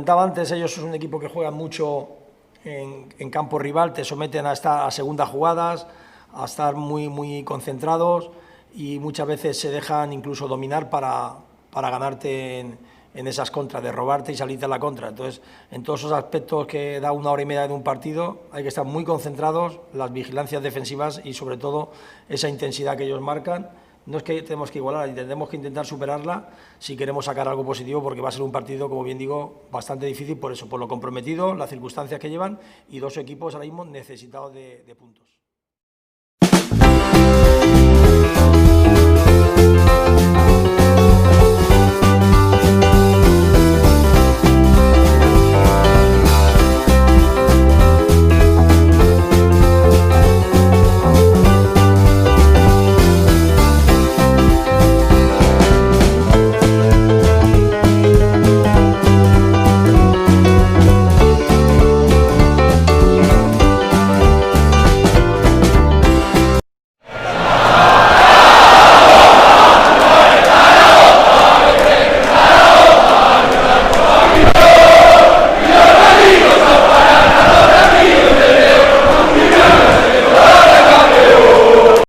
comentaba antes, ellos son un equipo que juega mucho en campo rival, te someten a estar a segundas jugadas, a estar muy concentrados y muchas veces se dejan incluso dominar para ganarte en esas contras, de robarte y salirte a la contra. Entonces, en todos esos aspectos que da 1 hora y media de un partido, hay que estar muy concentrados, las vigilancias defensivas y sobre todo esa intensidad que ellos marcan. No es que tenemos que igualar, tenemos que intentar superarla si queremos sacar algo positivo, porque va a ser un partido, como bien digo, bastante difícil por eso, por lo comprometido, las circunstancias que llevan y dos equipos ahora mismo necesitados de puntos.